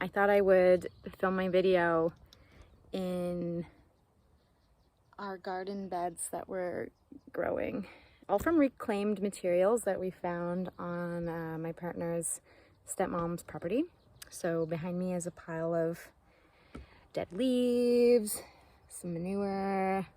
I thought I would film my video in our garden beds that we're growing, all from reclaimed materials that we found on my partner's stepmom's property. So behind me is a pile of dead leaves, some manure,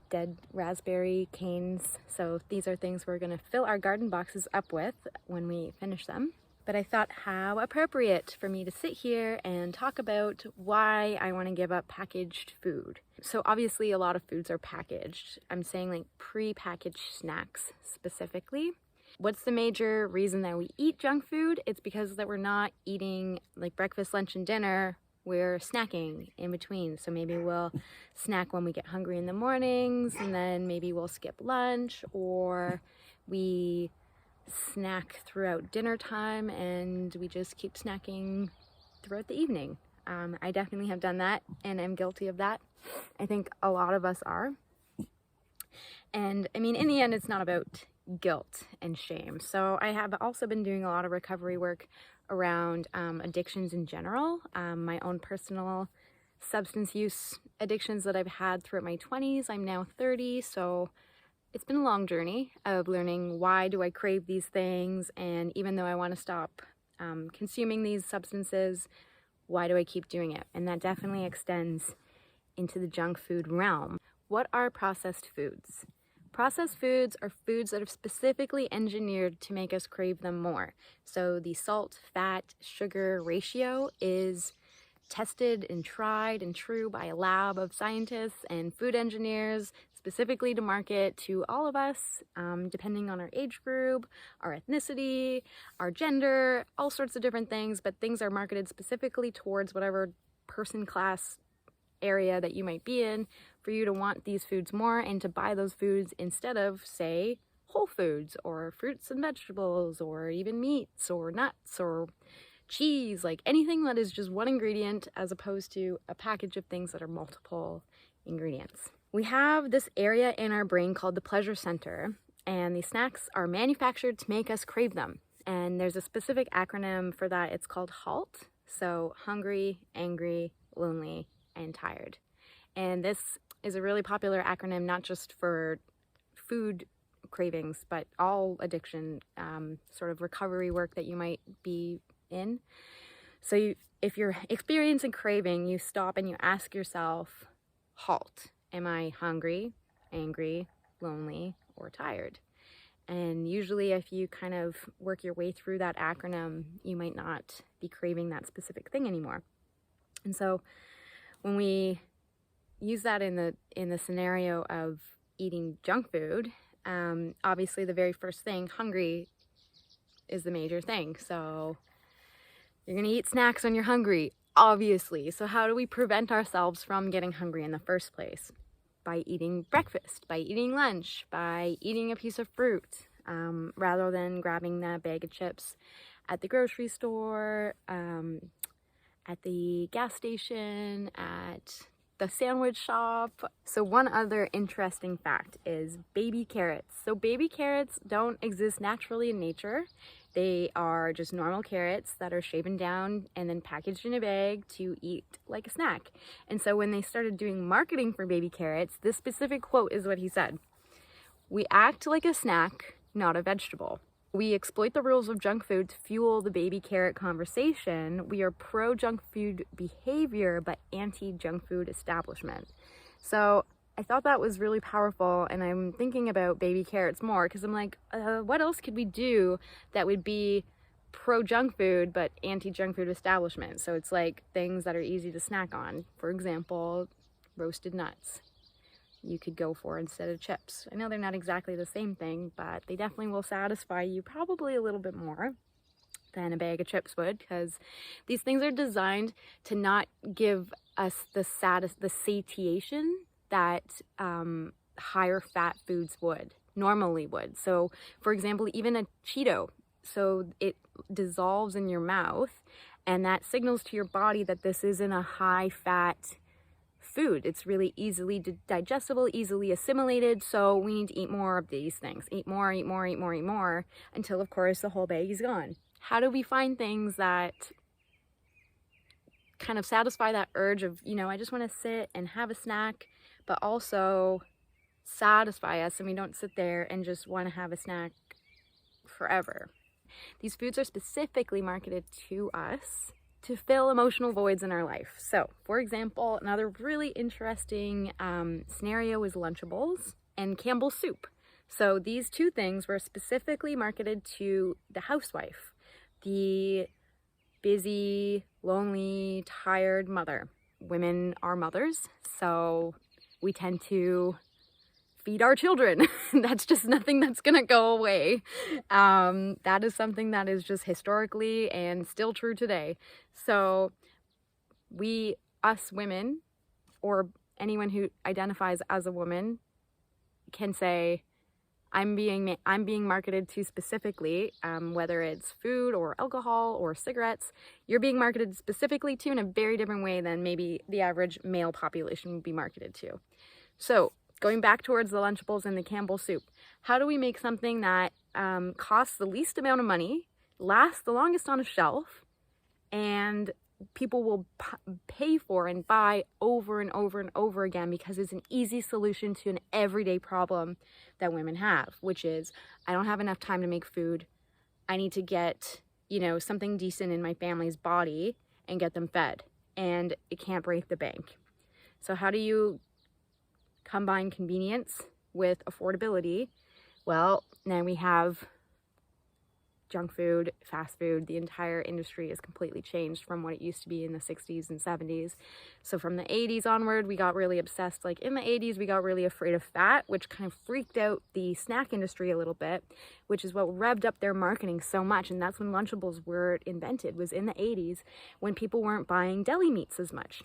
dead raspberry canes. So these are things we're going to fill our garden boxes up with when we finish them. But I thought how appropriate for me to sit here and talk about why I want to give up packaged food. So obviously a lot of foods are packaged. I'm saying like pre-packaged snacks specifically. What's the major reason that we eat junk food? It's because that we're not eating like breakfast, lunch, and dinner. We're snacking in between. So maybe we'll snack when we get hungry in the mornings, and then maybe we'll skip lunch, or we snack throughout dinner time and we just keep snacking throughout the evening. I definitely have done that and am guilty of that. I think a lot of us are. And I mean, in the end, it's not about guilt and shame. So I have also been doing a lot of recovery work around addictions in general, my own personal substance use addictions that I've had throughout my 20s. I'm now 30, so it's been a long journey of learning why do I crave these things, and even though I want to stop consuming these substances, why do I keep doing it? And that definitely extends into the junk food realm. What are processed foods? Processed foods are foods that are specifically engineered to make us crave them more. So the salt, fat, sugar ratio is tested and tried and true by a lab of scientists and food engineers, specifically to market to all of us, depending on our age group, our ethnicity, our gender, all sorts of different things, but things are marketed specifically towards whatever person, class, area that you might be in, for you to want these foods more and to buy those foods instead of, say, whole foods or fruits and vegetables or even meats or nuts or cheese, like anything that is just one ingredient as opposed to a package of things that are multiple ingredients. We have this area in our brain called the pleasure center, and these snacks are manufactured to make us crave them. And there's a specific acronym for that. It's called HALT. So hungry, angry, lonely, and tired. And this is a really popular acronym, not just for food cravings, but all addiction sort of recovery work that you might be in. So if you're experiencing craving, you stop and you ask yourself, HALT. Am I hungry, angry, lonely, or tired? And usually if you kind of work your way through that acronym, you might not be craving that specific thing anymore. And so when we use that in the scenario of eating junk food, obviously the very first thing, hungry, is the major thing. So you're gonna eat snacks when you're hungry, obviously. So how do we prevent ourselves from getting hungry in the first place? By eating breakfast, by eating lunch, by eating a piece of fruit, rather than grabbing that bag of chips at the grocery store, at the gas station, at the sandwich shop. So one other interesting fact is baby carrots. So baby carrots don't exist naturally in nature. They are just normal carrots that are shaven down and then packaged in a bag to eat like a snack. And so when they started doing marketing for baby carrots, this specific quote is what he said: "We act like a snack, not a vegetable. We exploit the rules of junk food to fuel the baby carrot conversation. We are pro-junk food behavior, but anti-junk food establishment." So I thought that was really powerful, and I'm thinking about baby carrots more because I'm like, what else could we do that would be pro-junk food but anti-junk food establishment? So it's like things that are easy to snack on. For example, roasted nuts. You could go for instead of chips. I know they're not exactly the same thing, but they definitely will satisfy you probably a little bit more than a bag of chips would, because these things are designed to not give us the satiation that higher fat foods normally would. So for example, even a Cheeto, so it dissolves in your mouth and that signals to your body that this isn't a high fat food. It's really easily digestible, easily assimilated. So we need to eat more of these things. Eat more, eat more, eat more, eat more, until of course the whole bag is gone. How do we find things that kind of satisfy that urge of, you know, I just want to sit and have a snack, but also satisfy us and we don't sit there and just want to have a snack forever. These foods are specifically marketed to us to fill emotional voids in our life. So, for example, another really interesting scenario is Lunchables and Campbell soup. So these two things were specifically marketed to the housewife, the busy, lonely, tired mother. Women are mothers, so we tend to feed our children. That's just nothing that's gonna go away. That is something that is just historically and still true today. So us women, or anyone who identifies as a woman, can say, I'm being marketed to specifically, whether it's food or alcohol or cigarettes, you're being marketed specifically to in a very different way than maybe the average male population would be marketed to. So going back towards the Lunchables and the Campbell soup, how do we make something that costs the least amount of money, lasts the longest on a shelf, and people will pay for and buy over and over and over again because it's an easy solution to an everyday problem that women have, which is, I don't have enough time to make food. I need to get, you know, something decent in my family's body and get them fed, and it can't break the bank. So how do you combine convenience with affordability? Well, now we have junk food, fast food. The entire industry has completely changed from what it used to be in the 60s and 70s. So from the 80s onward, we got really obsessed. Like in the 80s, we got really afraid of fat, which kind of freaked out the snack industry a little bit, which is what revved up their marketing so much. And that's when Lunchables were invented, was in the 80s, when people weren't buying deli meats as much.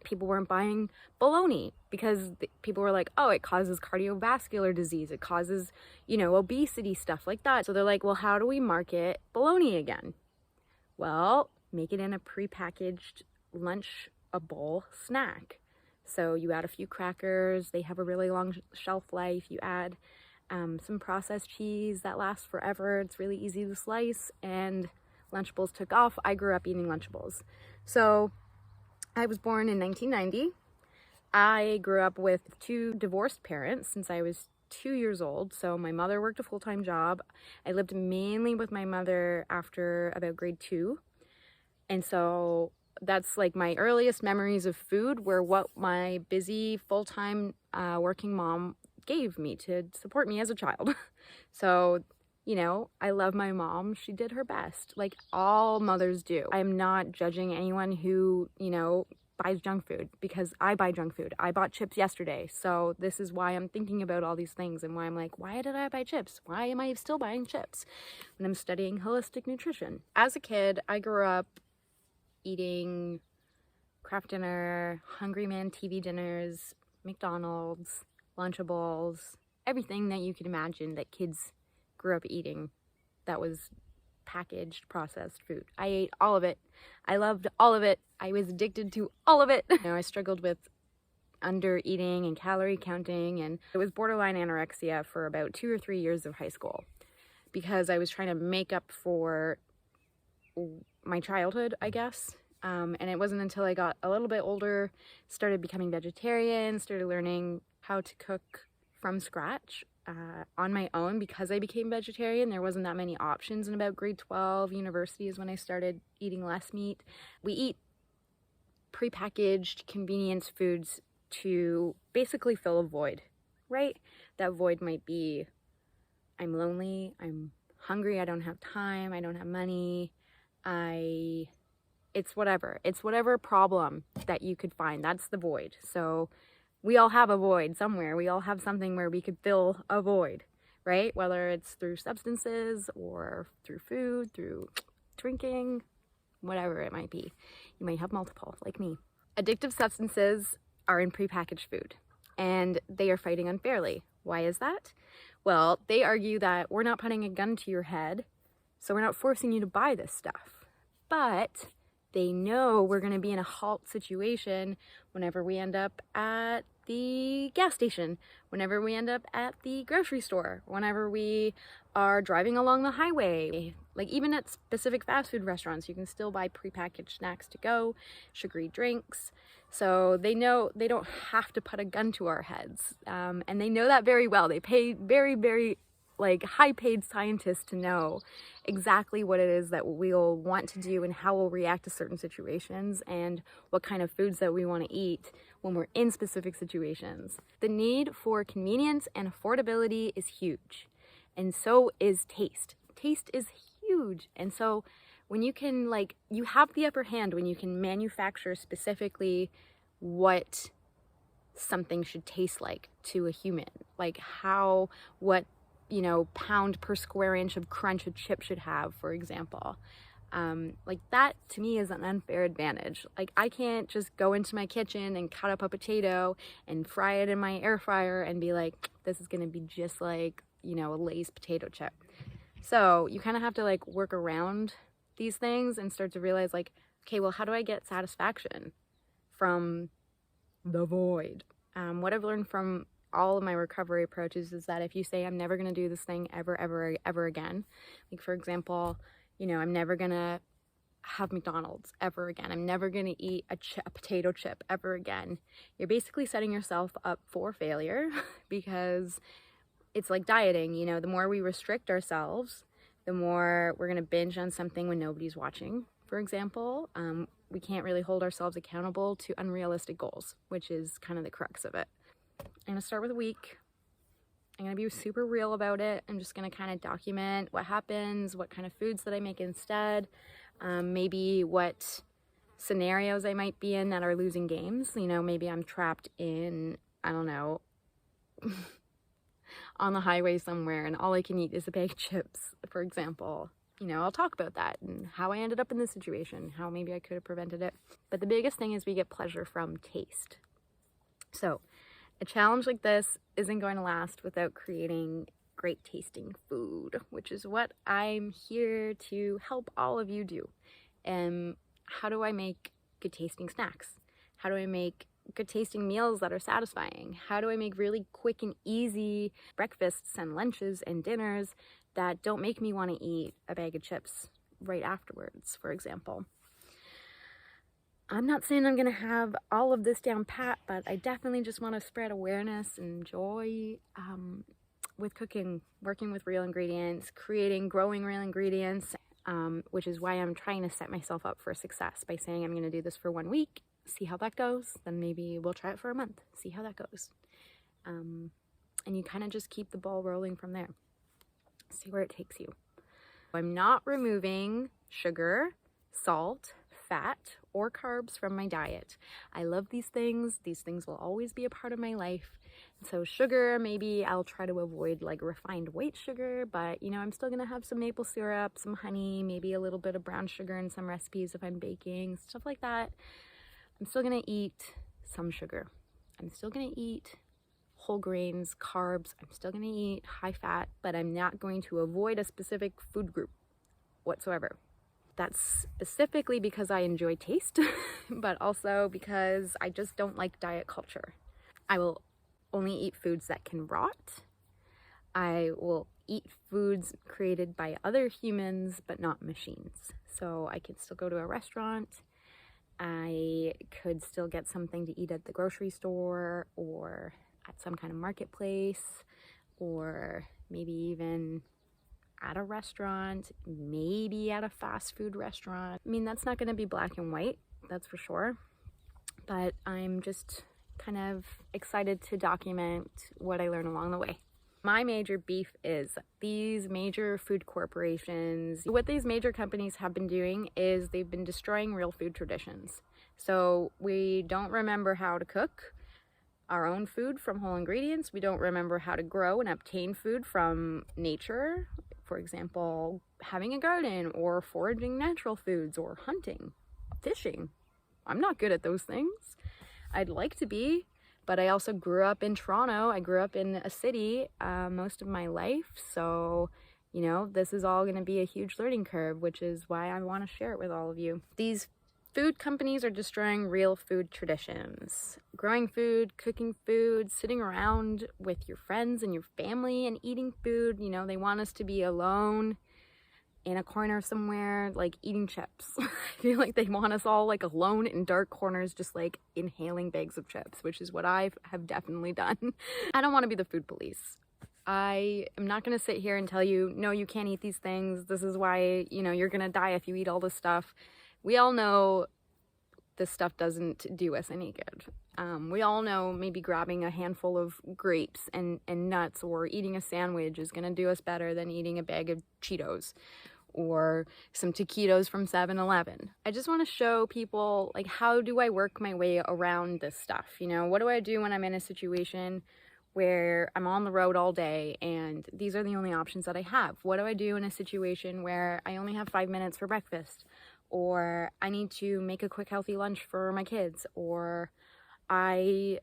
People weren't buying bologna because people were like, oh, it causes cardiovascular disease. It causes, you know, obesity, stuff like that. So they're like, well, how do we market bologna again? Well, make it in a prepackaged Lunchable snack. So you add a few crackers. They have a really long shelf life. You add some processed cheese that lasts forever. It's really easy to slice, and Lunchables took off. I grew up eating Lunchables. So I was born in 1990. I grew up with two divorced parents since I was 2 years old. So my mother worked a full-time job. I lived mainly with my mother after about grade 2. And so that's like my earliest memories of food were what my busy full-time working mom gave me to support me as a child. So, you know, I love my mom. She did her best, like all mothers do. I'm not judging anyone who, you know, buys junk food, because I buy junk food. I bought chips yesterday. So this is why I'm thinking about all these things and why I'm like, why did I buy chips? Why am I still buying chips when I'm studying holistic nutrition? As a kid, I grew up eating Kraft Dinner, Hungry Man TV dinners, McDonald's, Lunchables, everything that you can imagine that kids grew up eating that was packaged processed food. I ate all of it. I loved all of it. I was addicted to all of it. You know, I struggled with under eating and calorie counting, and it was borderline anorexia for about 2 or 3 years of high school because I was trying to make up for my childhood, I guess. And it wasn't until I got a little bit older, started becoming vegetarian, started learning how to cook from scratch on my own. Because I became vegetarian, there wasn't that many options in about grade 12. University is when I started eating less meat. We eat prepackaged convenience foods to basically fill a void, right? That void might be, I'm lonely, I'm hungry, I don't have time, I don't have money, it's whatever problem that you could find. That's the void. So we all have a void somewhere. We all have something where we could fill a void, right? Whether it's through substances or through food, through drinking, whatever it might be. You might have multiple, like me. Addictive substances are in prepackaged food, and they are fighting unfairly. Why is that? Well, they argue that we're not putting a gun to your head, so we're not forcing you to buy this stuff. But They know we're going to be in a halt situation whenever we end up at the gas station, whenever we end up at the grocery store, whenever we are driving along the highway. Like even at specific fast food restaurants, you can still buy prepackaged snacks to go, sugary drinks. So they know they don't have to put a gun to our heads. And they know that very well. They pay very, very like high-paid scientists to know exactly what it is that we'll want to do and how we'll react to certain situations and what kind of foods that we want to eat when we're in specific situations. The need for convenience and affordability is huge, and so is taste. Taste is huge, and so when you can, like, you have the upper hand when you can manufacture specifically what something should taste like to a human, like what pound per square inch of crunch a chip should have, for example. Like that to me is an unfair advantage. Like I can't just go into my kitchen and cut up a potato and fry it in my air fryer and be like, this is gonna be just like, a Lay's potato chip. So you kind of have to like work around these things and start to realize like, okay, well, how do I get satisfaction from the void? What I've learned from all of my recovery approaches is that if you say, I'm never going to do this thing ever again, like for example, I'm never going to have McDonald's ever again, I'm never going to eat a potato chip ever again, you're basically setting yourself up for failure because it's like dieting. The more we restrict ourselves, the more we're going to binge on something when nobody's watching, for example. We can't really hold ourselves accountable to unrealistic goals, which is kind of the crux of it. I'm going to start with a week. I'm going to be super real about it. I'm just going to kind of document what happens, what kind of foods that I make instead, maybe what scenarios I might be in that are losing games. Maybe I'm trapped in, I don't know, on the highway somewhere and all I can eat is a bag of chips, for example. I'll talk about that and how I ended up in this situation, how maybe I could have prevented it. But the biggest thing is we get pleasure from taste. So a challenge like this isn't going to last without creating great tasting food, which is what I'm here to help all of you do. How do I make good tasting snacks? How do I make good tasting meals that are satisfying? How do I make really quick and easy breakfasts and lunches and dinners that don't make me want to eat a bag of chips right afterwards, for example? I'm not saying I'm going to have all of this down pat, but I definitely just want to spread awareness and joy with cooking, working with real ingredients, growing real ingredients, which is why I'm trying to set myself up for success by saying I'm going to do this for 1 week, see how that goes, then maybe we'll try it for a month, see how that goes. And you kind of just keep the ball rolling from there. See where it takes you. I'm not removing sugar, salt, fat, or carbs from my diet. I love these things. These things will always be a part of my life. So sugar, maybe I'll try to avoid like refined white sugar, but I'm still gonna have some maple syrup, some honey, maybe a little bit of brown sugar in some recipes if I'm baking, stuff like that. I'm still gonna eat some sugar. I'm still gonna eat whole grains, carbs. I'm still gonna eat high fat, but I'm not going to avoid a specific food group whatsoever. That's specifically because I enjoy taste, but also because I just don't like diet culture. I will only eat foods that can rot. I will eat foods created by other humans, but not machines. So I could still go to a restaurant. I could still get something to eat at the grocery store or at some kind of marketplace, or maybe even at a restaurant, maybe at a fast food restaurant. I mean, that's not going to be black and white, that's for sure. But I'm just kind of excited to document what I learn along the way. My major beef is these major food corporations. What these major companies have been doing is they've been destroying real food traditions. So we don't remember how to cook our own food from whole ingredients. We don't remember how to grow and obtain food from nature. For example, having a garden or foraging natural foods or hunting, fishing. I'm not good at those things. I'd like to be, but I also grew up in Toronto. I grew up in a city most of my life. So, this is all going to be a huge learning curve, which is why I want to share it with all of you. These Food companies are destroying real food traditions. Growing food, cooking food, sitting around with your friends and your family and eating food. You know, they want us to be alone in a corner somewhere, like eating chips. I feel like they want us all like alone in dark corners, just like inhaling bags of chips, which is what I have definitely done. I don't want to be the food police. I am not going to sit here and tell you, no, you can't eat these things. This is why, you know, you're going to die if you eat all this stuff. We all know this stuff doesn't do us any good. We all know maybe grabbing a handful of grapes and nuts or eating a sandwich is going to do us better than eating a bag of Cheetos or some taquitos from 7-Eleven. I just want to show people, like, how do I work my way around this stuff? You know, what do I do when I'm in a situation where I'm on the road all day and these are the only options that I have? What do I do in a situation where I only have 5 minutes for breakfast? Or I need to make a quick healthy lunch for my kids, or I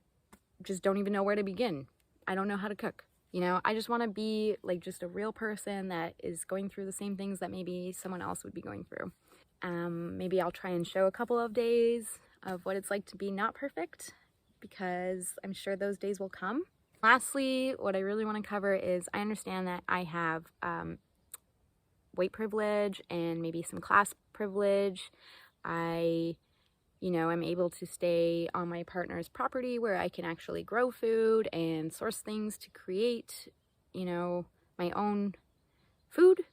just don't even know where to begin. I don't know how to cook. You know, I just want to be like just a real person that is going through the same things that maybe someone else would be going through. Maybe I'll try and show a couple of days of what it's like to be not perfect, because I'm sure those days will come. Lastly, what I really want to cover is I understand that I have white privilege and maybe some class privilege. I, you know, I'm able to stay on my partner's property where I can actually grow food and source things to create, you know, my own food,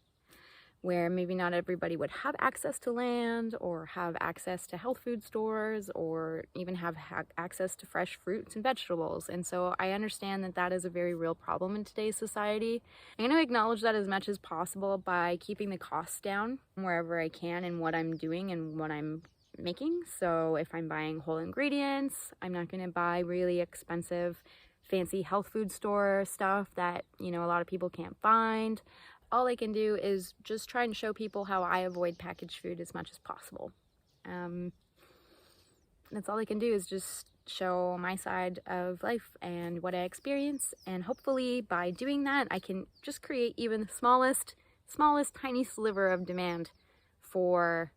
where maybe not everybody would have access to land or have access to health food stores or even have access to fresh fruits and vegetables. And so I understand that that is a very real problem in today's society. I'm going to acknowledge that as much as possible by keeping the costs down wherever I can in what I'm doing and what I'm making. So if I'm buying whole ingredients, I'm not going to buy really expensive, fancy health food store stuff that, you know, a lot of people can't find. All I can do is just try and show people how I avoid packaged food as much as possible. That's all I can do, is just show my side of life and what I experience. And hopefully by doing that, I can just create even the smallest tiny sliver of demand for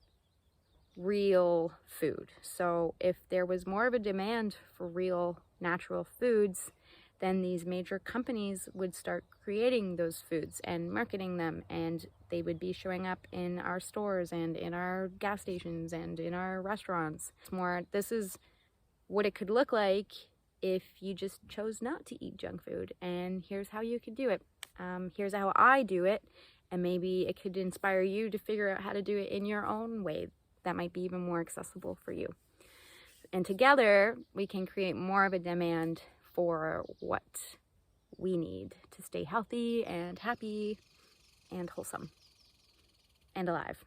real food. So if there was more of a demand for real natural foods, then these major companies would start creating those foods and marketing them, and they would be showing up in our stores and in our gas stations and in our restaurants. This is what it could look like if you just chose not to eat junk food, and here's how you could do it. Here's how I do it, and maybe it could inspire you to figure out how to do it in your own way that might be even more accessible for you. And together we can create more of a demand for what we need to stay healthy and happy and wholesome and alive.